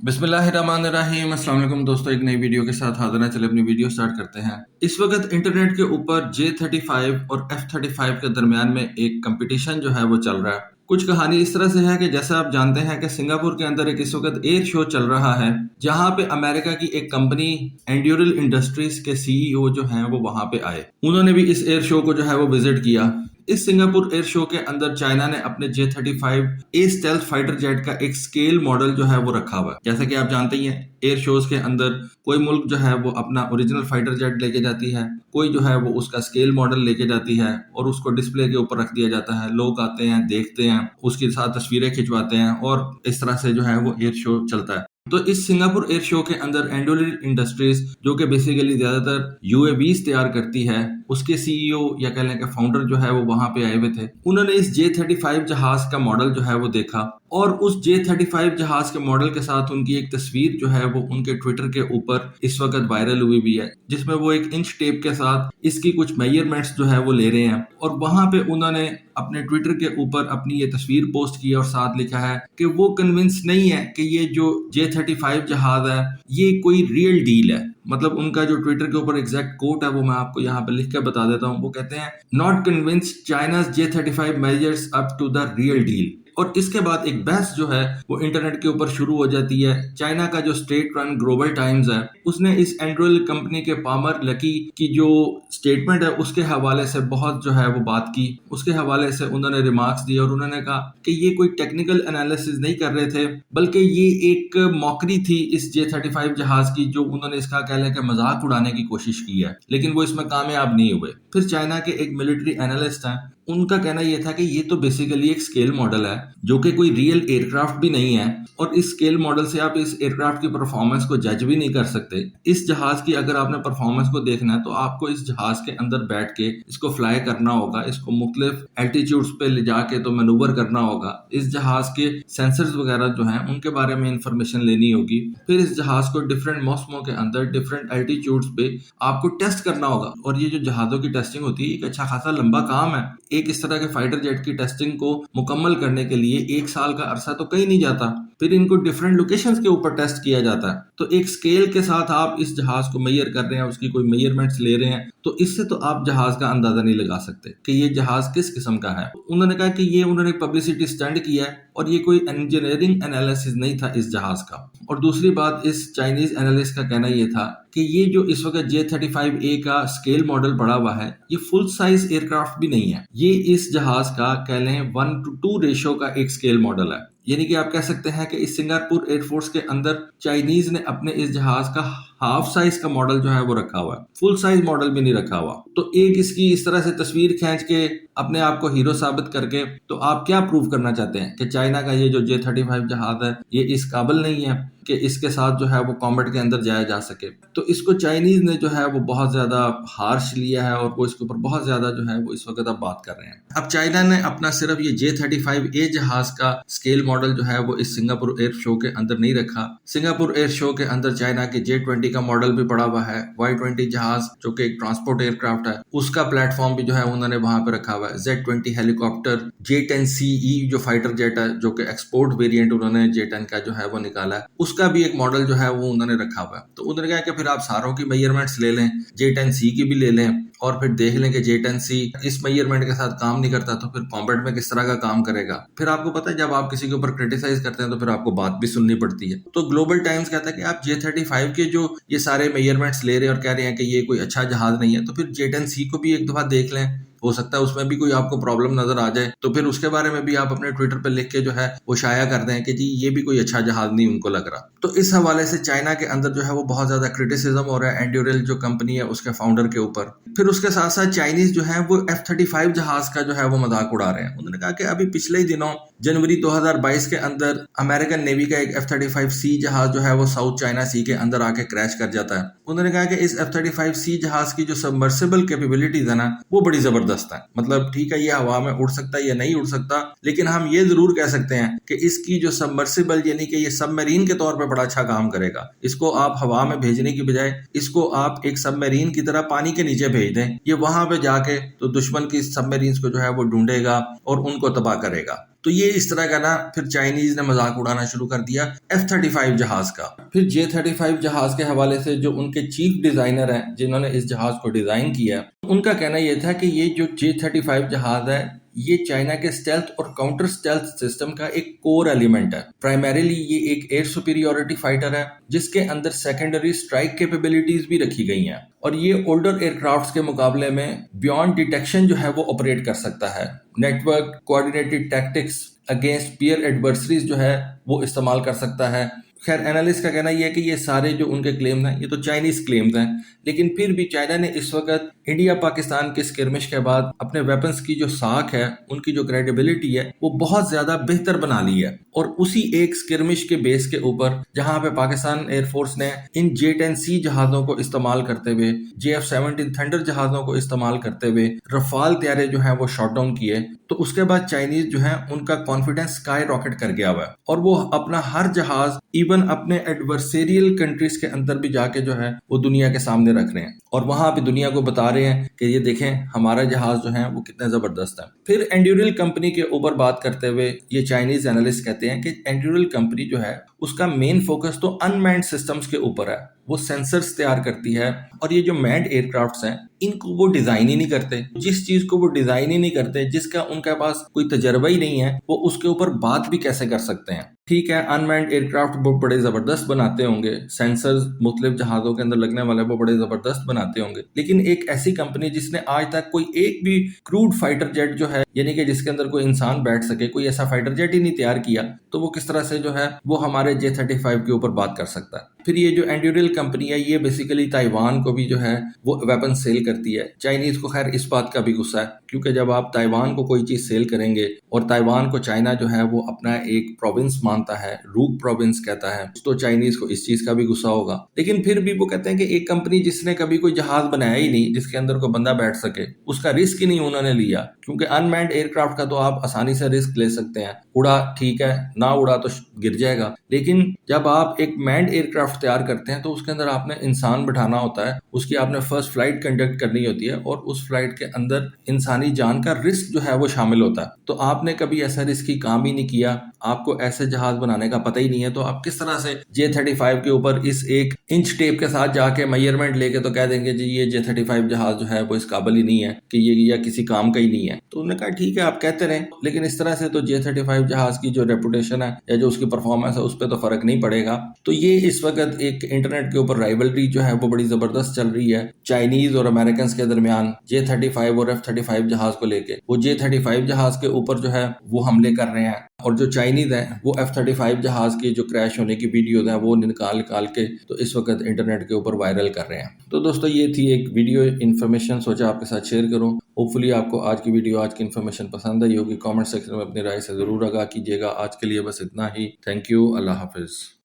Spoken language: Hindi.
बिस्मिल्लाहिर्रहमानिर्रहीम। अस्सलाम वालेकुम दोस्तों, एक नई वीडियो के साथ हाजिर हैं। चले अपनी वीडियो स्टार्ट करते हैं। इस वक्त इंटरनेट के ऊपर J35 और F35 के दरमियान में एक कंपटीशन जो है वो चल रहा है। कुछ कहानी इस तरह से है कि जैसा आप जानते हैं कि सिंगापुर के अंदर एक इस वक्त एयर शो चल रहा है, जहां पे अमेरिका की एक कंपनी एंड्यूरल इंडस्ट्रीज के सीईओ जो हैं वो वहां पे आए। उन्होंने भी इस एयर शो को जो है वो विजिट किया। इस सिंगापुर एयर शो के अंदर चाइना ने अपने J35 a stealth fighter jet का एक स्केल मॉडल जो है वो रखा हुआ है। जैसा कि आप जानते ही हैं, एयर शोज के अंदर कोई मुल्क जो है वो अपना ओरिजिनल फाइटर जेट लेके जाती है, कोई जो है वो उसका स्केल मॉडल लेके जाती है और उसको डिस्प्ले के ऊपर रख दिया जाता है। लोग आते हैं, देखते हैं, उसके साथ तस्वीरें खिंचवाते हैं और इस तरह से जो है वो एयर शो चलता है। तो इस सिंगापुर एयर शो के अंदर एंडोलिल इंडस्ट्रीज, जो कि बेसिकली ज्यादातर यूएवीज तैयार करती है, उसके सीईओ या कह लें कि फाउंडर जो है वो वहां पे आए हुए थे। उन्होंने इस J35 जहाज का मॉडल जो है वो देखा और उस J35 जहाज के मॉडल के साथ उनकी एक तस्वीर जो है वो उनके ट्विटर के ऊपर इस वक्त वायरल हुई भी है, जिसमें वो एक इंच टेप के साथ इसकी कुछ मेजरमेंट्स जो है वो ले रहे हैं और वहां पे उन्होंने अपने ट्विटर के ऊपर अपनी ये तस्वीर पोस्ट की और साथ लिखा है कि वो कन्विंस नहीं है कि ये जो J35 जहाज है ये कोई रियल डील है। मतलब उनका जो ट्विटर के ऊपर एग्जैक्ट कोट है वो मैं आपको यहाँ पे लिख के बता देता हूँ। वो कहते हैं, not convince China's J35 measures up to the real deal. और इसके बाद एक बहस जो है वो इंटरनेट के ऊपर शुरू हो जाती है। चाइना का जो स्टेट रन ग्लोबल टाइम्स है, उसने इस एंड्रोइल कंपनी के पामर लकी की जो स्टेटमेंट है उसके हवाले से बहुत जो है वो बात की। उसके हवाले से उन्होंने रिमार्क्स दिए और उन्होंने कहा कि ये कोई टेक्निकल एनालिसिस नहीं कर रहे थे, बल्कि ये एक मौकरी थी इस J35 जहाज की, जो उन्होंने इसका कह लें कि मजाक उड़ाने की कोशिश की है, लेकिन वो इसमें कामयाब नहीं हुए। फिर चाइना के एक मिलिट्री एनालिस्ट हैं, उनका कहना यह था कि ये तो बेसिकली एक स्केल मॉडल है जो कि कोई रियल एयरक्राफ्ट भी नहीं है और इस स्केल मॉडल से आप इस एयरक्राफ्ट की परफॉर्मेंस को जज भी नहीं कर सकते। इस जहाज की अगर आपने परफॉर्मेंस को देखना है तो आपको इस जहाज के अंदर बैठ के इसको फ्लाई करना होगा, इसको मुख्तलिफ एल्टीट्यूड्स पे ले जाके तो मैनूवर करना होगा, इस जहाज के सेंसर्स वगैरह जो हैं उनके बारे में इंफॉर्मेशन लेनी होगी, फिर इस जहाज को डिफरेंट मौसमों के अंदर डिफरेंट एल्टीट्यूड्स पे आपको टेस्ट करना होगा। और ये जो जहाजों की टेस्टिंग होती है एक अच्छा खासा लंबा काम है। एक इस तरह के फाइटर जेट की टेस्टिंग को मुकम्मल करने के लिए 1 साल का अरसा तो कहीं नहीं जाता। फिर इनको डिफरेंट लोकेशंस के ऊपर टेस्ट किया जाता है। तो एक स्केल के साथ आप इस जहाज को मेजर कर रहे हैं, उसकी कोई मेजरमेंट्स ले रहे हैं, तो इससे तो आप जहाज का अंदाजा नहीं लगा सकते कि ये जहाज किस किस्म का है। उन्होंने कहा कि ये उन्होंने पब्लिसिटी स्टंट किया है और ये कोई इंजीनियरिंग एनालिसिस नहीं था इस जहाज का। और दूसरी बात, इस चाइनीज एनालिस्ट का कहना यह था कि ये जो इस वक्त J35A का स्केल मॉडल पड़ा हुआ है ये फुल साइज एयरक्राफ्ट भी नहीं है, ये इस जहाज का कह लें 1:2 रेशो का एक स्केल मॉडल है। यानी कि आप कह सकते हैं कि इस सिंगापुर एयरफोर्स के अंदर चाइनीज ने अपने इस जहाज का हाफ साइज का मॉडल जो है वो रखा हुआ है, फुल साइज मॉडल भी नहीं रखा हुआ। तो एक इसकी इस तरह से तस्वीर खींच के अपने आप को हीरो साबित करके तो आप क्या प्रूव करना चाहते हैं कि चाइना का ये जो J35 जहाज है ये इस काबिल नहीं है कि इसके साथ जो है वो कॉम्बैट के अंदर जाया जा सके। तो इसको चाइनीज ने जो है वो बहुत ज्यादा हार्श लिया है और वो इसके ऊपर बहुत ज्यादा जो है वो इस वक्त अब बात कर रहे हैं। अब चाइना ने अपना सिर्फ ये J35A जहाज का स्केल मॉडल जो है वो इस सिंगापुर एयर शो के अंदर नहीं रखा। सिंगापुर एयर शो के अंदर चाइना के J20 का मॉडल भी पड़ा हुआ है। Y20 जहाज जो कि एक ट्रांसपोर्ट एयरक्राफ्ट है, उसका प्लेटफॉर्म भी जो है उन्होंने वहां पे रखा हुआ है। Z20 हेलीकॉप्टर, J10CE जो फाइटर जेट है, जो कि एक्सपोर्ट वेरिएंट उन्होंने J10 का जो है वो निकाला है, उसका भी एक मॉडल जो है वो उन्होंने रखा हुआ है। तो उन्होंने कहा कि फिर आप सारों की मेजरमेंट्स ले लें, J10C की भी ले लें और फिर देख लें कि J10C इस मेजरमेंट के साथ काम नहीं करता तो फिर कॉम्बैट में किस तरह का काम करेगा। फिर आपको पता है जब आप किसी के ऊपर क्रिटिसाइज करते हैं तो फिर आपको बात भी सुननी पड़ती है। तो ग्लोबल टाइम्स कहता है कि आप J35 के जो ये सारे मेजरमेंट्स ले रहे हैं और कह रहे हैं कि ये कोई अच्छा जहाज नहीं है, तो फिर J10C को भी एक दफा देख लें, हो सकता है उसमें भी कोई आपको प्रॉब्लम नजर आ जाए, तो फिर उसके बारे में भी आप अपने ट्विटर पे लिख के जो है वो शाया कर दें कि जी ये भी कोई अच्छा जहाज नहीं उनको लग रहा। तो इस हवाले से चाइना के अंदर जो है वो बहुत ज्यादा क्रिटिसिज्म हो रहा है एंड्यूरल जो कंपनी है उसके फाउंडर के ऊपर। फिर उसके साथ साथ चाइनीज जो है वो F35 जहाज का जो है वो मजाक उड़ा रहे हैं। उन्होंने कहा कि अभी पिछले ही दिनों जनवरी 2022 के अंदर अमेरिकन नेवी का एक F35C जहाज जो है वो साउथ चाइना सी के अंदर आके क्रैश कर जाता है। उन्होंने कहा कि इस F35C जहाज की जो सबमर्सिबल कैपेबिलिटीज है ना वो बड़ी जबरदस्त है। मतलब ठीक है ये हवा में उड़ सकता है या नहीं उड़ सकता, लेकिन हम ये जरूर कह सकते हैं कि इसकी जो सबमर्सिबल यानी कि ये सबमरीन के तौर पे बड़ा अच्छा काम करेगा। इसको आप हवा में भेजने की बजाय इसको आप एक सबमरीन की तरह पानी के नीचे भेज दें, ये वहां पे जाके तो दुश्मन की सबमरीन को जो है वो ढूंढेगा और उनको तबाह करेगा। तो ये इस तरह का ना फिर चाइनीज ने मजाक उड़ाना शुरू कर दिया F-35 जहाज का। फिर J-35 जहाज के हवाले से जो उनके चीफ डिजाइनर हैं जिन्होंने इस जहाज को डिजाइन किया, उनका कहना यह था कि ये जो J-35 जहाज है ये चाइना के स्टेल्थ और काउंटर स्टेल्थ सिस्टम का एक कोर एलिमेंट है। प्राइमरीली ये एक एयर सुपीरियोरिटी फाइटर है जिसके अंदर सेकेंडरी स्ट्राइक कैपेबिलिटीज भी रखी गई हैं और ये ओल्डर एयरक्राफ्ट्स के मुकाबले में बियॉन्ड डिटेक्शन जो है वो ऑपरेट कर सकता है। नेटवर्क कोऑर्डिनेटेड टैक्टिक्स अगेंस्ट पियर एडवर्सरीज जो है वो इस्तेमाल कर सकता है। खैर एनालिस्ट का कहना यह है कि ये सारे जो उनके क्लेम्स हैं ये तो चाइनीज क्लेम्स हैं, लेकिन फिर भी चाइना ने इस वक्त इंडिया पाकिस्तान के स्किरमिश के बाद अपने वेपन्स की जो साख है, उनकी जो क्रेडिबिलिटी है वो बहुत ज्यादा बेहतर बना ली है। और उसी एक स्किरमिश के बेस के ऊपर जहां पे पाकिस्तान एयरफोर्स ने इन J-10C जहाजों को इस्तेमाल करते हुए, JF-17 थंडर जहाजों को इस्तेमाल करते हुए रफाल तैयारे जो है वो शॉट डाउन किए, तो उसके बाद चाइनीज जो है उनका कॉन्फिडेंस स्काई रॉकेट कर गया हुआ है और वो अपना हर जहाज इवन अपने एडवर्सेरियल कंट्रीज के अंदर भी जाके जो है वो दुनिया के सामने रख रहे हैं और वहां भी दुनिया को बता रहे हैं कि ये देखें हमारा जहाज जो है वो कितना जबरदस्त है। फिर एंड्यूरल कंपनी के ऊपर बात करते हुए ये चाइनीज एनालिस्ट कहते हैं कि एंड्यूरल कंपनी जो है उसका मेन फोकस तो अनमैन्ड सिस्टम्स के ऊपर है। वो सेंसर्स तैयार करती है और ये जो मैन्ड एयरक्राफ्ट्स हैं इनको वो डिजाइन ही नहीं करते। जिस चीज को वो डिजाइन ही नहीं करते, जिसका उनके पास कोई तजर्बा ही नहीं है, वो उसके ऊपर बात भी कैसे कर सकते हैं। ठीक है, अनमैन्ड एयरक्राफ्ट वो बड़े जबरदस्त बनाते होंगे, सेंसर्स मुख्तलिफ जहाजों के अंदर लगने वाले वो बड़े जबरदस्त बनाते होंगे, लेकिन एक ऐसी कंपनी जिसने आज तक कोई एक भी क्रूड फाइटर जेट जो है यानी कि जिसके अंदर कोई इंसान बैठ सके, कोई ऐसा फाइटर जेट ही नहीं तैयार किया, तो वो किस तरह से जो है वो हमारे J-35 के ऊपर बात कर सकता है। फिर ये जो एंड्यूरल कंपनी है ये बेसिकली ताइवान को भी जो है वो वेपन सेल करती है। चाइनीज को खैर इस बात का भी गुस्सा है क्योंकि जब आप ताइवान को कोई चीज सेल करेंगे और ताइवान को चाइना जो है वो अपना एक प्रोविंस मानता है, रूक प्रोविंस कहता है, तो चाइनीज को इस चीज का भी गुस्सा होगा। लेकिन फिर भी वो कहते हैं कि एक कंपनी जिसने कभी कोई जहाज बनाया ही नहीं, जिसके अंदर कोई बंदा बैठ सके, उसका रिस्क ही नहीं उन्होंने लिया, क्योंकि अनमैन्ड एयरक्राफ्ट का तो आप आसानी से रिस्क ले सकते हैं, उड़ा ठीक है, ना उड़ा तो गिर जाएगा, लेकिन जब आप एक मैन्ड एयरक्राफ्ट तैयार करते हैं तो उसके अंदर आपने इंसान बिठाना होता है, उसकी आपने फर्स्ट फ्लाइट कंडक्ट करनी होती है और उस फ्लाइट के अंदर इंसानी जान का रिस्क जो है वो शामिल होता है। तो आपने कभी ऐसा रिस्की काम ही नहीं किया, आपको ऐसे जहाज बनाने का पता ही नहीं है, तो आप किस तरह से J-35 के ऊपर इस एक इंच टेप के साथ जाके मेजरमेंट लेके तो कह देंगे जी ये J-35 जहाज जो है वो इस काबिल ही नहीं है कि ये या किसी काम का ही नहीं है। तो उन्होंने कहा ठीक है आप कहते रहें, लेकिन इस तरह से तो J-35 जहाज की जो रेपुटेशन है या जो उसकी परफॉर्मेंस है उस पर तो फर्क नहीं पड़ेगा। तो ये इस वक्त एक इंटरनेट के ऊपर राइवलरी जो है वो बड़ी जबरदस्त चल रही है चाइनीज और अमेरिकन के दरमियान J-35 और F-35 जहाज को लेके। वो J-35 जहाज के ऊपर जो है वो हमले कर रहे हैं और जो चाइनीज है वो F-35 जहाज की जो क्रैश होने की वीडियोज है वो निकाल के तो इस वक्त इंटरनेट के ऊपर वायरल कर रहे हैं। तो दोस्तों ये थी एक वीडियो इन्फॉर्मेशन, सोचा आपके साथ शेयर करूं। होपफुली आपको आज की वीडियो, आज की इन्फॉर्मेशन पसंद आई होगी। कमेंट सेक्शन में अपनी राय से जरूर आगाह कीजिएगा। आज के लिए बस इतना ही। Thank you. Allah Hafiz.